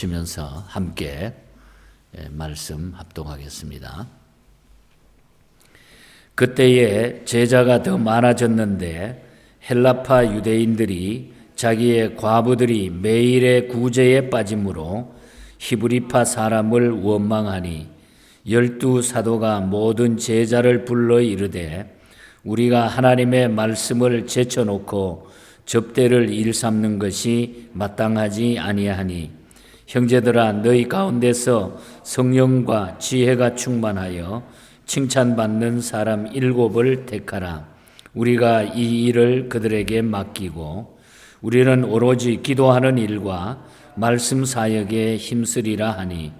시면서 함께 말씀 합독하겠습니다. 그때에 제자가 더 많아졌는데 헬라파 유대인들이 자기의 과부들이 매일의 구제에 빠짐으로 히브리파 사람을 원망하니 12 사도가 모든 제자를 불러 이르되 우리가 하나님의 말씀을 제쳐놓고 접대를 일삼는 것이 마땅하지 아니하니 형제들아 너희 가운데서 성령과 지혜가 충만하여 칭찬받는 사람 7을 택하라. 우리가 이 일을 그들에게 맡기고 우리는 오로지 기도하는 일과 말씀 사역에 힘쓰리라 하니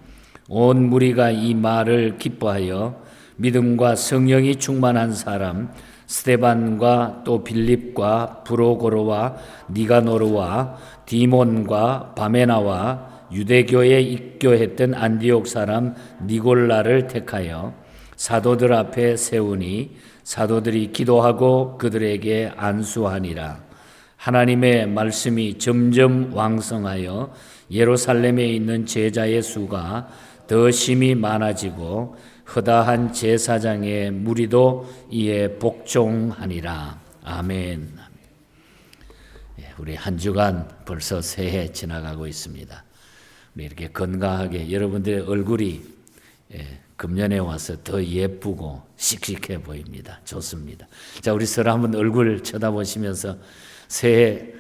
온 무리가 이 말을 기뻐하여 믿음과 성령이 충만한 사람 스데반과 또 빌립과 브로고로와 니가노르와 디몬과 바메나와 유대교에 입교했던 안디옥 사람 니골라를 택하여 사도들 앞에 세우니 사도들이 기도하고 그들에게 안수하니라. 하나님의 말씀이 점점 왕성하여 예루살렘에 있는 제자의 수가 더 심히 많아지고 허다한 제사장의 무리도 이에 복종하니라. 아멘. 우리 한 주간 벌써 새해 지나가고 있습니다. 우리 이렇게 건강하게 여러분들의 얼굴이 금년에 와서 더 예쁘고 씩씩해 보입니다. 좋습니다. 자, 우리 서로 한번 얼굴 쳐다보시면서 새해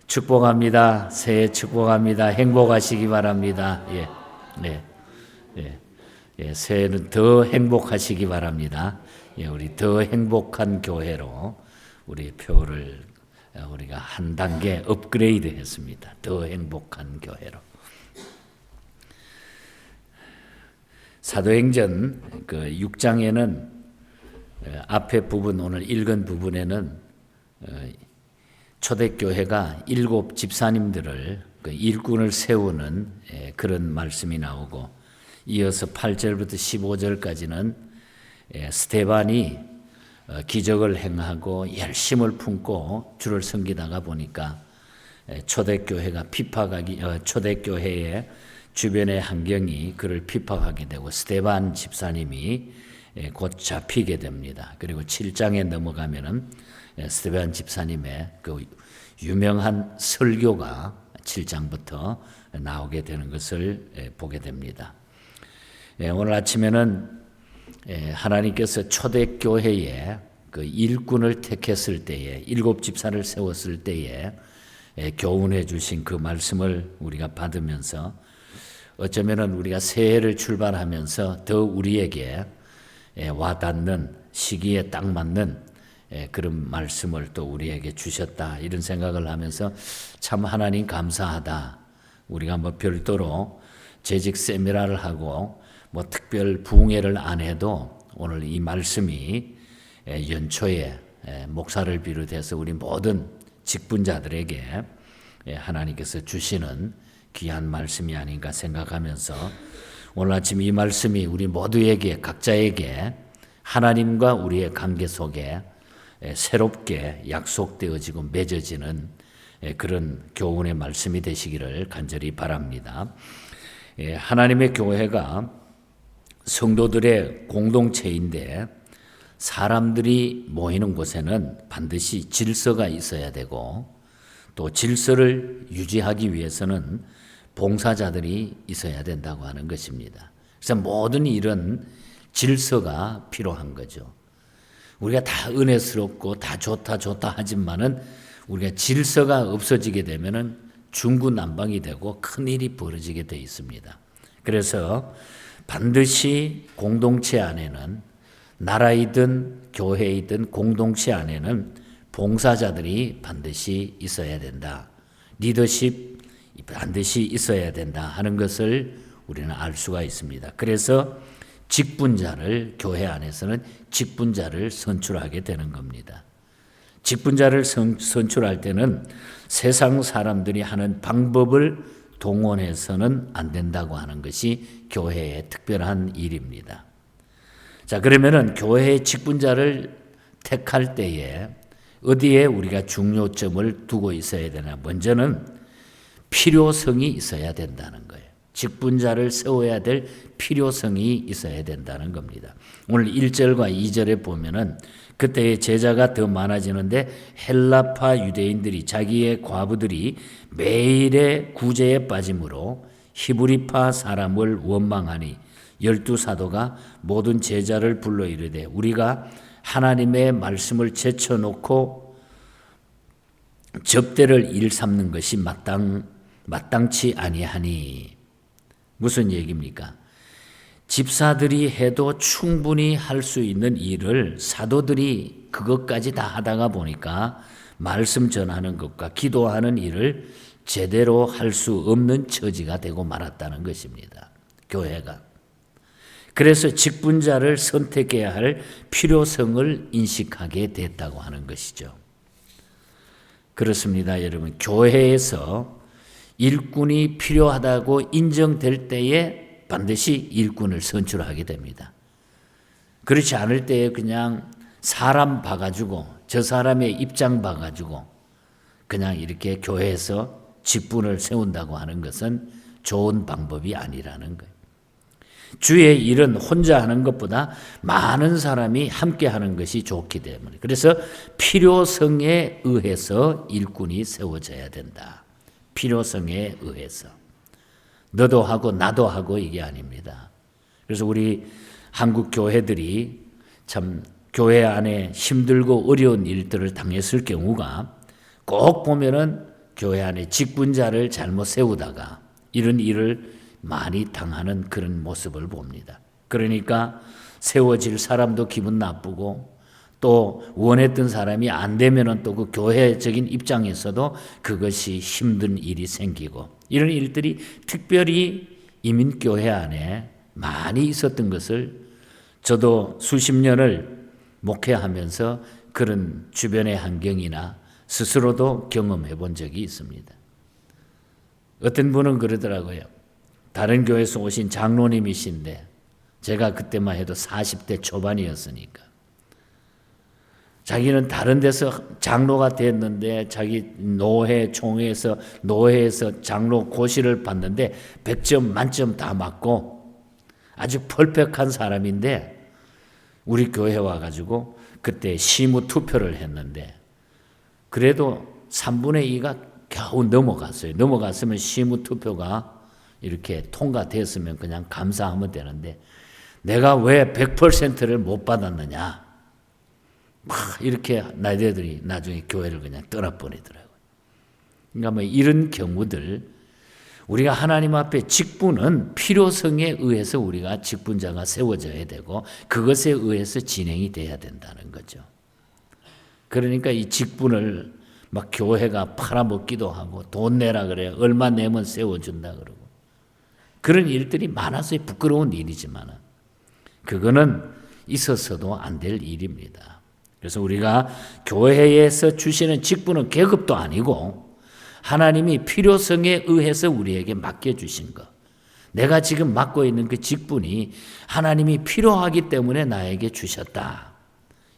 축복합니다. 새해 축복합니다. 행복하시기 바랍니다. 새해는 더 행복하시기 바랍니다. 우리 더 행복한 교회로 우리 표를 우리가 한 단계 업그레이드 했습니다. 더 행복한 교회로. 사도행전 6장에는 앞에 부분 오늘 읽은 부분에는 초대교회가 7 집사님들을 일꾼을 세우는 그런 말씀이 나오고 이어서 8절부터 15절까지는 스데반이 기적을 행하고 열심을 품고 주를 섬기다가 보니까 초대교회가 초대교회의 주변의 환경이 그를 핍박하게 되고 스데반 집사님이 곧 잡히게 됩니다. 그리고 7장에 넘어가면은 스데반 집사님의 그 유명한 설교가 7장부터 나오게 되는 것을 보게 됩니다. 오늘 아침에는 하나님께서 초대교회에 그 일꾼을 택했을 때에 7 집사를 세웠을 때에 교훈해 주신 그 말씀을 우리가 받으면서 어쩌면은 우리가 새해를 출발하면서 더 우리에게 와닿는 시기에 딱 맞는 그런 말씀을 또 우리에게 주셨다 이런 생각을 하면서 참 하나님 감사하다. 우리가 뭐 별도로 재직 세미나를 하고 뭐 특별 부흥회를 안 해도 오늘 이 말씀이 연초에 목사를 비롯해서 우리 모든 직분자들에게 하나님께서 주시는 귀한 말씀이 아닌가 생각하면서 오늘 아침 이 말씀이 우리 모두에게 각자에게 하나님과 우리의 관계 속에 새롭게 약속되어지고 맺어지는 그런 교훈의 말씀이 되시기를 간절히 바랍니다. 하나님의 교회가 성도들의 공동체인데 사람들이 모이는 곳에는 반드시 질서가 있어야 되고 또 질서를 유지하기 위해서는 봉사자들이 있어야 된다고 하는 것입니다. 그래서 모든 일은 질서가 필요한 거죠. 우리가 다 은혜스럽고 다 좋다 하지만은 우리가 질서가 없어지게 되면은 중구난방이 되고 큰일이 벌어지게 돼 있습니다. 그래서 반드시 공동체 안에는 나라이든 교회이든 공동체 안에는 봉사자들이 반드시 있어야 된다. 리더십 반드시 있어야 된다 하는 것을 우리는 알 수가 있습니다. 그래서 직분자를 교회 안에서는 직분자를 선출하게 되는 겁니다. 직분자를 선출할 때는 세상 사람들이 하는 방법을 동원해서는 안 된다고 하는 것이 교회의 특별한 일입니다. 자, 그러면은 교회의 직분자를 택할 때에 어디에 우리가 중요점을 두고 있어야 되나? 먼저는 필요성이 있어야 된다는 거예요. 직분자를 세워야 될 필요성이 있어야 된다는 겁니다. 오늘 1절과 2절에 보면은 그때의 제자가 더 많아지는데 헬라파 유대인들이 자기의 과부들이 매일의 구제에 빠짐으로 히브리파 사람을 원망하니 12사도가 모든 제자를 불러 이르되 우리가 하나님의 말씀을 제쳐놓고 접대를 일삼는 것이 마땅치 아니하니. 무슨 얘기입니까? 집사들이 해도 충분히 할 수 있는 일을 사도들이 그것까지 다 하다가 보니까 말씀 전하는 것과 기도하는 일을 제대로 할 수 없는 처지가 되고 말았다는 것입니다. 교회가. 그래서 직분자를 선택해야 할 필요성을 인식하게 됐다고 하는 것이죠. 그렇습니다, 여러분. 교회에서 일꾼이 필요하다고 인정될 때에 반드시 일꾼을 선출하게 됩니다. 그렇지 않을 때에 그냥 사람 봐가지고 저 사람의 입장 봐가지고 그냥 이렇게 교회에서 직분을 세운다고 하는 것은 좋은 방법이 아니라는 거예요. 주의 일은 혼자 하는 것보다 많은 사람이 함께 하는 것이 좋기 때문에. 그래서 필요성에 의해서 일꾼이 세워져야 된다. 필요성에 의해서. 너도 하고 나도 하고 이게 아닙니다. 그래서 우리 한국 교회들이 참 교회 안에 힘들고 어려운 일들을 당했을 경우가 꼭 보면은 교회 안에 직분자를 잘못 세우다가 이런 일을 많이 당하는 그런 모습을 봅니다. 그러니까 세워질 사람도 기분 나쁘고 또 원했던 사람이 안 되면은 또 그 교회적인 입장에서도 그것이 힘든 일이 생기고 이런 일들이 특별히 이민교회 안에 많이 있었던 것을 저도 수십 년을 목회하면서 그런 주변의 환경이나 스스로도 경험해 본 적이 있습니다. 어떤 분은 그러더라고요. 다른 교회에서 오신 장로님이신데 제가 그때만 해도 40대 초반이었으니까 자기는 다른 데서 장로가 됐는데 자기 총회에서 장로 고시를 받는데 100점 만점 다 맞고 아주 퍼펙트한 사람인데 우리 교회 와가지고 그때 시무 투표를 했는데 그래도 3분의 2가 겨우 넘어갔어요. 넘어갔으면 시무 투표가 이렇게 통과됐으면 그냥 감사하면 되는데 내가 왜 100%를 못 받았느냐. 막 이렇게 나이들이 나중에 교회를 그냥 떠나버리더라고요. 그러니까 뭐 이런 경우들 우리가 하나님 앞에 직분은 필요성에 의해서 우리가 직분자가 세워져야 되고 그것에 의해서 진행이 돼야 된다는 거죠. 그러니까 이 직분을 막 교회가 팔아먹기도 하고 돈 내라 그래요. 얼마 내면 세워준다 그러고 그런 일들이 많아서 부끄러운 일이지만 그거는 있어서도 안 될 일입니다. 그래서 우리가 교회에서 주시는 직분은 계급도 아니고 하나님이 필요성에 의해서 우리에게 맡겨주신 것. 내가 지금 맡고 있는 그 직분이 하나님이 필요하기 때문에 나에게 주셨다.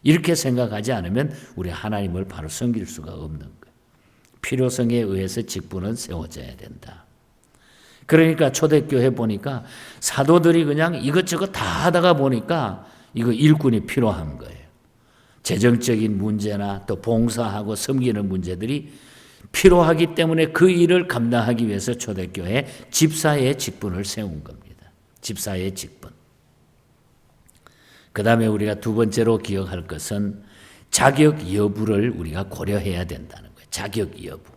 이렇게 생각하지 않으면 우리 하나님을 바로 섬길 수가 없는 거예요. 필요성에 의해서 직분은 세워져야 된다. 그러니까 초대교회 보니까 사도들이 그냥 이것저것 다 하다가 보니까 이거 일꾼이 필요한 거예요. 재정적인 문제나 또 봉사하고 섬기는 문제들이 필요하기 때문에 그 일을 감당하기 위해서 초대교회 집사의 직분을 세운 겁니다. 집사의 직분. 그 다음에 우리가 두 번째로 기억할 것은 자격 여부를 우리가 고려해야 된다는 거예요. 자격 여부.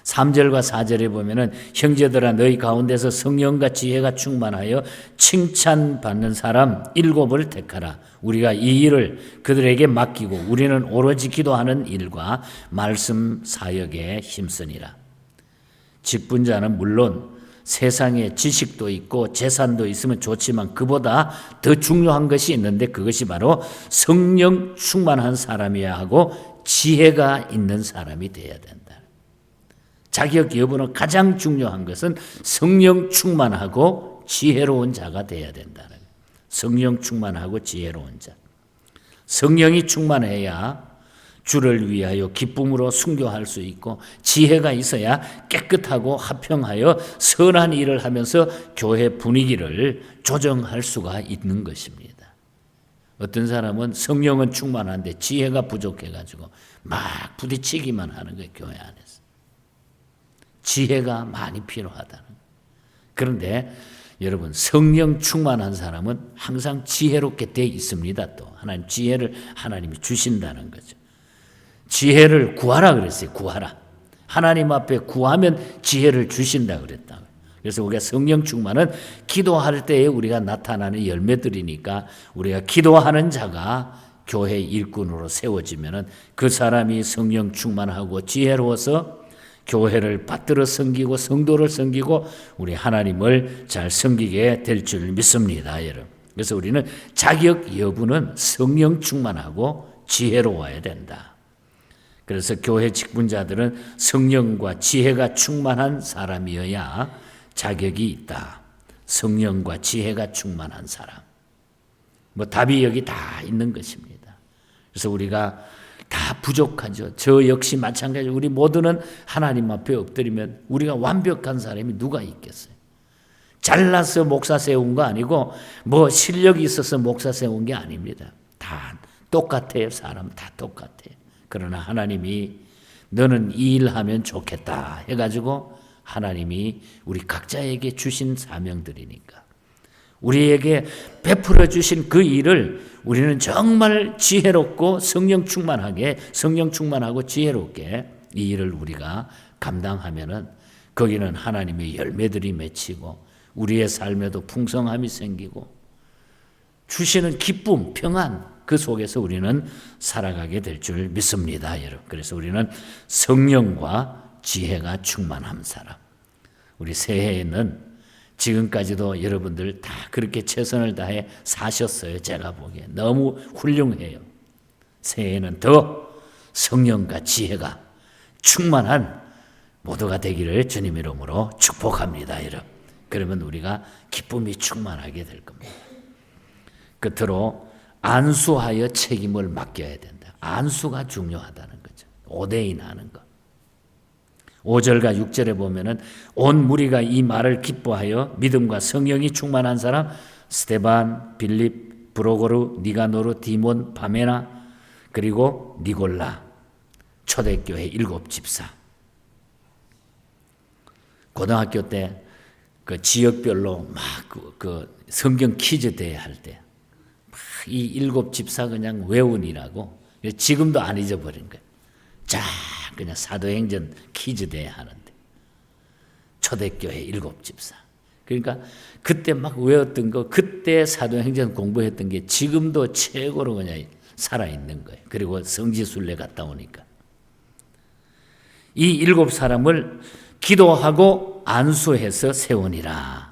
3절과 4절에 보면은 형제들아 너희 가운데서 성령과 지혜가 충만하여 칭찬받는 사람 7을 택하라. 우리가 이 일을 그들에게 맡기고 우리는 오로지 기도하는 일과 말씀 사역에 힘쓰니라. 직분자는 물론 세상에 지식도 있고 재산도 있으면 좋지만 그보다 더 중요한 것이 있는데 그것이 바로 성령 충만한 사람이어야 하고 지혜가 있는 사람이 되어야 된다. 자격 여부는 가장 중요한 것은 성령 충만하고 지혜로운 자가 되어야 된다는 거예요. 성령 충만하고 지혜로운 자. 성령이 충만해야 주를 위하여 기쁨으로 순교할 수 있고 지혜가 있어야 깨끗하고 화평하여 선한 일을 하면서 교회 분위기를 조정할 수가 있는 것입니다. 어떤 사람은 성령은 충만한데 지혜가 부족해가지고 막 부딪히기만 하는 거예요. 교회 안에서. 지혜가 많이 필요하다는 거예요. 그런데 여러분, 성령 충만한 사람은 항상 지혜롭게 돼 있습니다. 또 하나님 지혜를 하나님이 주신다는 거죠. 지혜를 구하라 그랬어요. 구하라. 하나님 앞에 구하면 지혜를 주신다 그랬다. 그래서 우리가 성령 충만은 기도할 때에 우리가 나타나는 열매들이니까 우리가 기도하는 자가 교회 일꾼으로 세워지면은 그 사람이 성령 충만하고 지혜로워서 교회를 받들어 섬기고 성도를 섬기고 우리 하나님을 잘 섬기게 될 줄 믿습니다, 여러분. 그래서 우리는 자격 여부는 성령 충만하고 지혜로워야 된다. 그래서 교회 직분자들은 성령과 지혜가 충만한 사람이어야 자격이 있다. 성령과 지혜가 충만한 사람. 답이 여기 다 있는 것입니다. 그래서 우리가 다 부족하죠. 저 역시 마찬가지로 우리 모두는 하나님 앞에 엎드리면 우리가 완벽한 사람이 누가 있겠어요? 잘나서 목사 세운 거 아니고 실력이 있어서 목사 세운 게 아닙니다. 다 똑같아요. 사람 다 똑같아요. 그러나 하나님이 너는 이 일 하면 좋겠다 해가지고 하나님이 우리 각자에게 주신 사명들이니까 우리에게 베풀어 주신 그 일을 우리는 정말 지혜롭고 성령 충만하고 지혜롭게 이 일을 우리가 감당하면은 거기는 하나님의 열매들이 맺히고 우리의 삶에도 풍성함이 생기고 주시는 기쁨, 평안 그 속에서 우리는 살아가게 될 줄 믿습니다, 여러분. 그래서 우리는 성령과 지혜가 충만한 사람. 우리 새해에는 지금까지도 여러분들 다 그렇게 최선을 다해 사셨어요. 제가 보기에 너무 훌륭해요. 새해에는 더 성령과 지혜가 충만한 모두가 되기를 주님 이름으로 축복합니다, 여러분. 그러면 우리가 기쁨이 충만하게 될 겁니다. 끝으로 안수하여 책임을 맡겨야 된다. 안수가 중요하다는 거죠. 오대인 하는 것. 5절과 6절에 보면은 온 무리가 이 말을 기뻐하여 믿음과 성령이 충만한 사람 스데반, 빌립, 브로고르, 니가노르, 디몬, 바메나 그리고 니골라 초대교회 7집사. 고등학교 때 그 지역별로 막 그 성경 퀴즈 대회 할 때 이 7집사 그냥 외운이라고 지금도 안 잊어버린 거예요. 자, 그냥 사도행전 퀴즈 대회 하는데 초대교회 7집사. 그러니까 그때 막 외웠던 거, 그때 사도행전 공부했던 게 지금도 최고로 그냥 살아있는 거예요. 그리고 성지순례 갔다 오니까 이 7사람을 기도하고 안수해서 세우니라.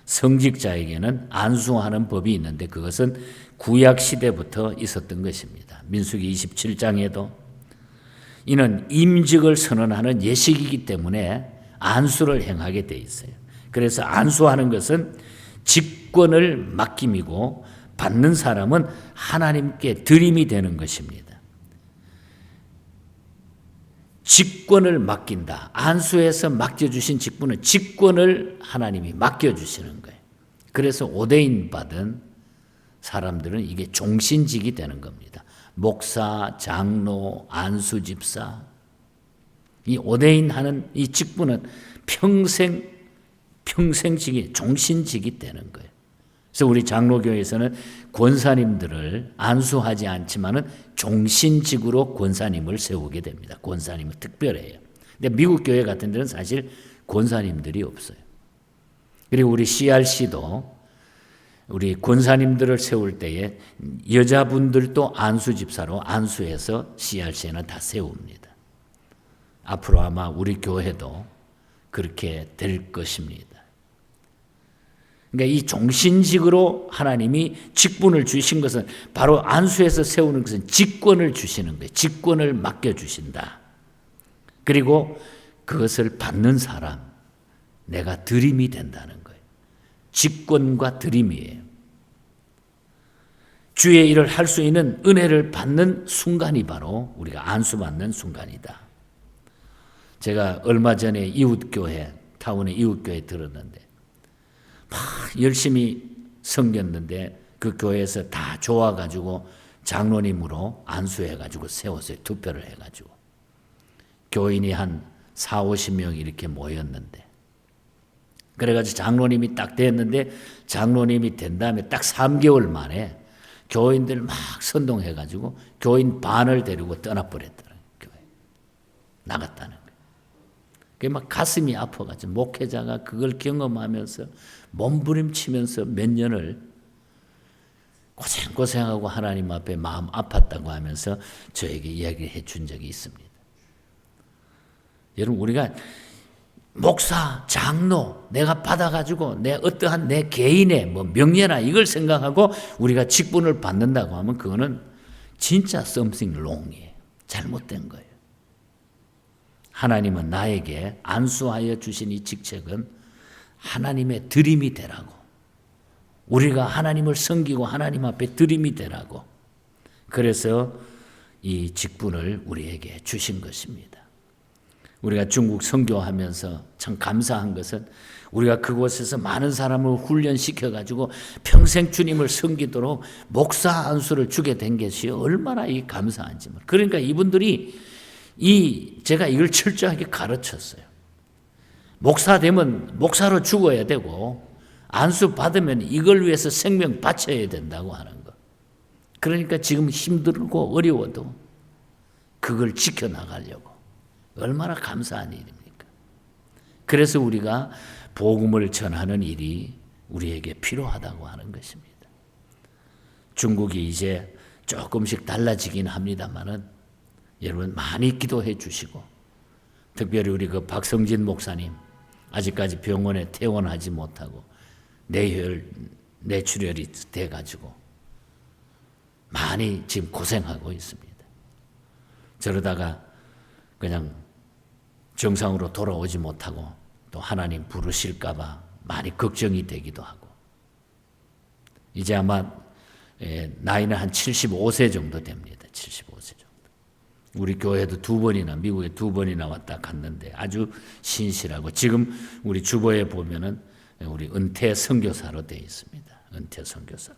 성직자에게는 안수하는 법이 있는데 그것은 구약 시대부터 있었던 것입니다. 민수기 27장에도 이는 임직을 선언하는 예식이기 때문에 안수를 행하게 돼 있어요. 그래서 안수하는 것은 직권을 맡김이고 받는 사람은 하나님께 드림이 되는 것입니다. 직권을 맡긴다. 안수해서 맡겨주신 직분은 직권을 하나님이 맡겨주시는 거예요. 그래서 오대인 받은 사람들은 이게 종신직이 되는 겁니다. 목사, 장로, 안수집사. 이 오대인 하는 이 직분은 평생직이, 종신직이 되는 거예요. 그래서 우리 장로교회에서는 권사님들을 안수하지 않지만은 종신직으로 권사님을 세우게 됩니다. 권사님은 특별해요. 근데 미국 교회 같은 데는 사실 권사님들이 없어요. 그리고 우리 CRC도 우리 권사님들을 세울 때에 여자분들도 안수집사로 안수해서 CRC에는 다 세웁니다. 앞으로 아마 우리 교회도 그렇게 될 것입니다. 그러니까 이 종신직으로 하나님이 직분을 주신 것은 바로 안수해서 세우는 것은 직권을 주시는 거예요. 직권을 맡겨주신다. 그리고 그것을 받는 사람, 내가 드림이 된다는 거예요. 직권과 드림이에요. 주의 일을 할 수 있는 은혜를 받는 순간이 바로 우리가 안수받는 순간이다. 제가 얼마 전에 이웃교회, 타운의 이웃교회 들었는데 막 열심히 섬겼는데 그 교회에서 다 좋아가지고 장로님으로 안수해가지고 세웠어요. 투표를 해가지고. 교인이 한 4, 50명 이렇게 모였는데 그래가지고 장로님이 딱 됐는데 장로님이 된 다음에 딱 3개월 만에 교인들 막 선동해가지고 교인 반을 데리고 떠나버렸다는 교회. 나갔다는 거예요. 그게 막 가슴이 아파가지고 목회자가 그걸 경험하면서 몸부림치면서 몇 년을 고생하고 하나님 앞에 마음 아팠다고 하면서 저에게 이야기해 준 적이 있습니다. 여러분 우리가 목사, 장로 내가 받아가지고 내 어떠한 내 개인의 뭐 명예나 이걸 생각하고 우리가 직분을 받는다고 하면 그거는 진짜 something wrong이에요. 잘못된 거예요. 하나님은 나에게 안수하여 주신 이 직책은 하나님의 드림이 되라고, 우리가 하나님을 섬기고 하나님 앞에 드림이 되라고, 그래서 이 직분을 우리에게 주신 것입니다. 우리가 중국 선교하면서 참 감사한 것은 우리가 그곳에서 많은 사람을 훈련시켜가지고 평생 주님을 섬기도록 목사 안수를 주게 된 것이 얼마나 이 감사한지. 그러니까 이분들이 제가 이걸 철저하게 가르쳤어요. 목사 되면 목사로 죽어야 되고 안수 받으면 이걸 위해서 생명 바쳐야 된다고 하는 거. 그러니까 지금 힘들고 어려워도 그걸 지켜나가려고. 얼마나 감사한 일입니까? 그래서 우리가 복음을 전하는 일이 우리에게 필요하다고 하는 것입니다. 중국이 이제 조금씩 달라지긴 합니다만은 여러분 많이 기도해 주시고, 특별히 우리 그 박성진 목사님 아직까지 병원에 퇴원하지 못하고 뇌출혈이 돼가지고 많이 지금 고생하고 있습니다. 저러다가 그냥 정상으로 돌아오지 못하고 또 하나님 부르실까 봐 많이 걱정이 되기도 하고, 이제 아마 나이는 한 75세 정도 됩니다. 75세 정도. 우리 교회도 미국에 2번이나 왔다 갔는데 아주 신실하고, 지금 우리 주보에 보면은 우리 은퇴 선교사로 되어 있습니다. 은퇴 선교사.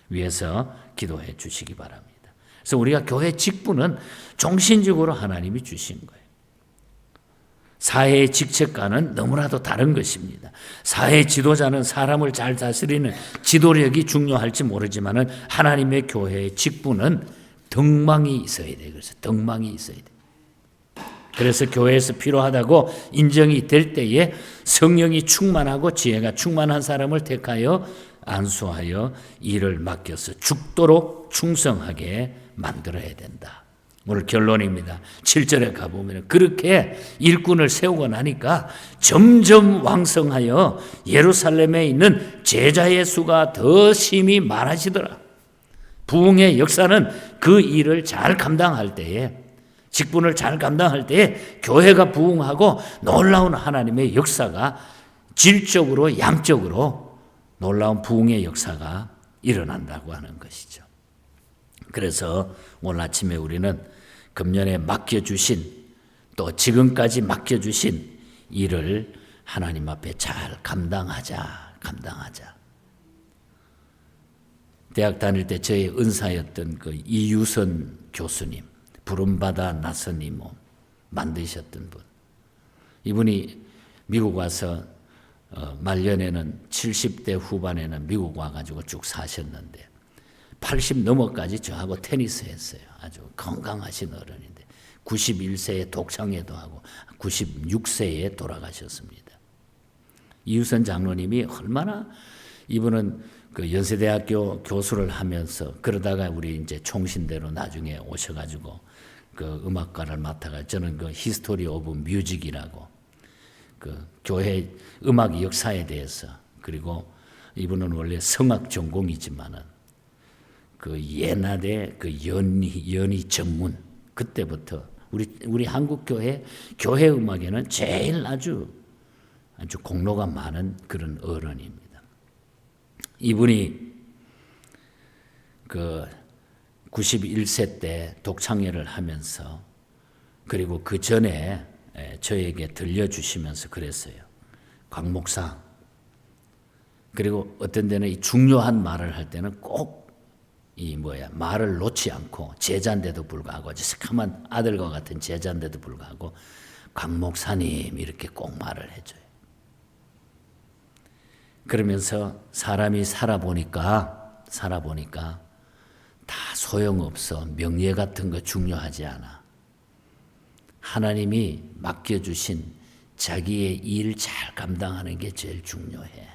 위해서 기도해 주시기 바랍니다. 그래서 우리가 교회 직분은 종신적으로 하나님이 주신 거예요. 사회의 직책과는 너무나도 다른 것입니다. 사회 지도자는 사람을 잘 다스리는 지도력이 중요할지 모르지만은 하나님의 교회의 직분은 덕망이 있어야 돼요. 그래서 덕망이 있어야 돼요. 그래서 교회에서 필요하다고 인정이 될 때에 성령이 충만하고 지혜가 충만한 사람을 택하여 안수하여 일을 맡겨서 죽도록 충성하게 만들어야 된다. 오늘 결론입니다. 7절에 가보면 그렇게 일꾼을 세우고 나니까 점점 왕성하여 예루살렘에 있는 제자의 수가 더 심히 많아지더라. 부흥의 역사는 그 일을 잘 감당할 때에, 직분을 잘 감당할 때에 교회가 부흥하고 놀라운 하나님의 역사가 질적으로 양적으로 놀라운 부흥의 역사가 일어난다고 하는 것이죠. 그래서 오늘 아침에 우리는 금년에 맡겨주신, 또 지금까지 맡겨주신 일을 하나님 앞에 잘 감당하자. 대학 다닐 때 저의 은사였던 그 이유선 교수님, 부름받아 나선이 만드셨던 분. 이분이 미국 와서 말년에는 70대 후반에는 미국 와가지고 쭉 사셨는데 80 넘어까지 저하고 테니스 했어요. 아주 건강하신 어른인데 91세에 독창회도 하고 96세에 돌아가셨습니다. 이유선 장로님이 얼마나, 이분은 그 연세대학교 교수를 하면서 그러다가 우리 이제 총신대로 나중에 오셔가지고 그 음악과를 맡아가, 저는 그 히스토리 오브 뮤직이라고 그 교회 음악 역사에 대해서, 그리고 이분은 원래 성악 전공이지만은 그 옛날에 그 연희 전문, 그때부터 우리 한국 교회 음악에는 제일 아주 공로가 많은 그런 어른입니다. 이분이 그 91세 때 독창회를 하면서 그리고 그 전에 저에게 들려주시면서 그랬어요. 곽 목사, 그리고 어떤 데는 이 중요한 말을 할 때는 꼭 말을 놓지 않고 제자인데도 불구하고 아주 새카만 아들과 같은 제자인데도 불구하고 곽 목사님 이렇게 꼭 말을 해줘요. 그러면서 사람이 살아보니까 다 소용없어. 명예 같은 거 중요하지 않아. 하나님이 맡겨주신 자기의 일 잘 감당하는 게 제일 중요해.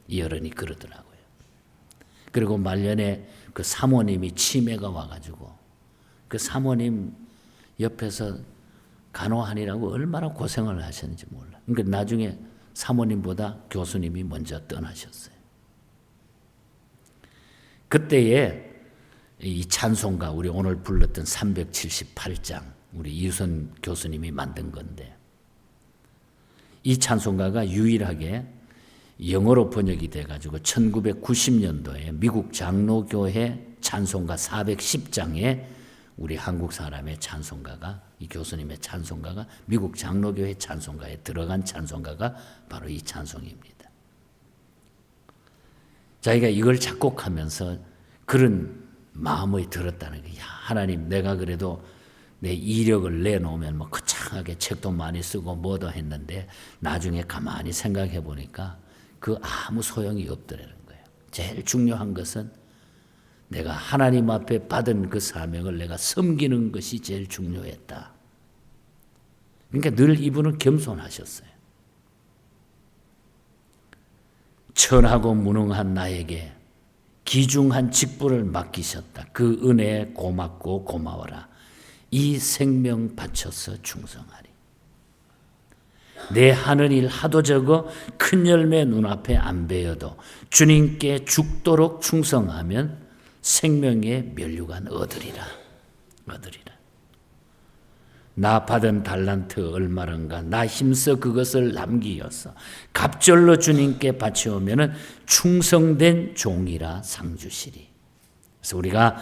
이 어른이 그러더라고요. 그리고 말년에 그 사모님이 치매가 와가지고 그 사모님 옆에서 간호하느라고 얼마나 고생을 하셨는지 몰라. 그러니까 나중에 사모님보다 교수님이 먼저 떠나셨어요. 그때에 이 찬송가, 우리 오늘 불렀던 378장, 우리 이유선 교수님이 만든 건데, 이 찬송가가 유일하게 영어로 번역이 돼가지고 1990년도에 미국 장로교회 찬송가 410장에 우리 한국 사람의 찬송가가, 이 교수님의 찬송가가 미국 장로교회 찬송가에 들어간 찬송가가 바로 이 찬송입니다. 자기가 이걸 작곡하면서 그런 마음이 들었다는 거예요. 하나님, 내가 그래도 내 이력을 내놓으면 거창하게 책도 많이 쓰고 뭐도 했는데 나중에 가만히 생각해 보니까 그 아무 소용이 없더라는 거예요. 제일 중요한 것은 내가 하나님 앞에 받은 그 사명을 내가 섬기는 것이 제일 중요했다. 그러니까 늘 이분은 겸손하셨어요. 천하고 무능한 나에게 귀중한 직분을 맡기셨다. 그 은혜에 고맙고 고마워라. 이 생명 바쳐서 충성하리. 내 하는 일 하도 적어 큰 열매 눈앞에 안 베어도 주님께 죽도록 충성하면 생명의 면류관 얻으리라. 나 받은 달란트 얼마런가 나 힘써 그것을 남기어서 갑절로 주님께 바치오면은 충성된 종이라 상 주시리. 그래서 우리가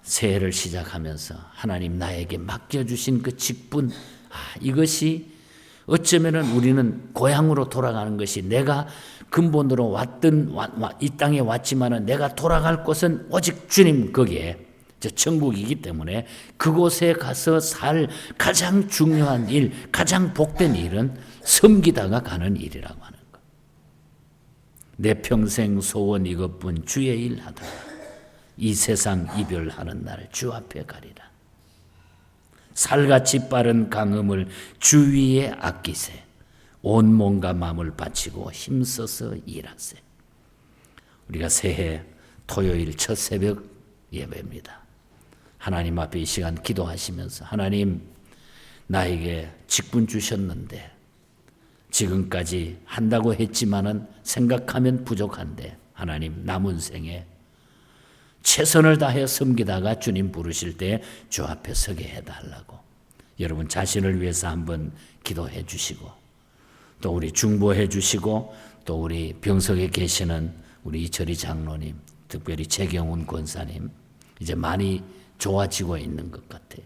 새해를 시작하면서 하나님 나에게 맡겨주신 그 직분, 이것이 어쩌면은 우리는 고향으로 돌아가는 것이, 내가 근본으로 이 땅에 왔지만은 내가 돌아갈 곳은 오직 주님 거기에 저 천국이기 때문에 그곳에 가서 살 가장 중요한 일, 가장 복된 일은 섬기다가 가는 일이라고 하는 것. 내 평생 소원 이것뿐 주의 일 하다가 이 세상 이별하는 날 주 앞에 가리라. 살같이 빠른 강음을 주위에 아끼세. 온 몸과 마음을 바치고 힘써서 일하세. 우리가 새해 토요일 첫 새벽 예배입니다. 하나님 앞에 이 시간 기도하시면서, 하나님 나에게 직분 주셨는데 지금까지 한다고 했지만은 생각하면 부족한데 하나님 남은 생에 최선을 다해 섬기다가 주님 부르실 때 주 앞에 서게 해달라고 여러분 자신을 위해서 한번 기도해 주시고, 또 우리 중보해 주시고, 또 우리 병석에 계시는 우리 이철희 장로님, 특별히 최경훈 권사님 이제 많이 좋아지고 있는 것 같아요.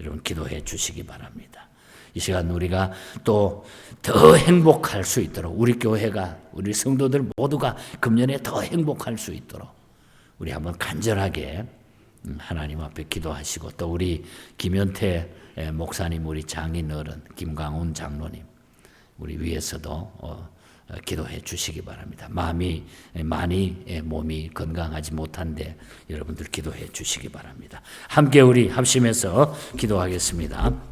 여러분 기도해 주시기 바랍니다. 이 시간 우리가 또 더 행복할 수 있도록, 우리 교회가, 우리 성도들 모두가 금년에 더 행복할 수 있도록 우리 한번 간절하게 하나님 앞에 기도하시고, 또 우리 김현태 목사님, 우리 장인 어른 김강훈 장로님 우리 위해서도 기도해 주시기 바랍니다. 마음이 많이 몸이 건강하지 못한데 여러분들 기도해 주시기 바랍니다. 함께 우리 합심해서 기도하겠습니다.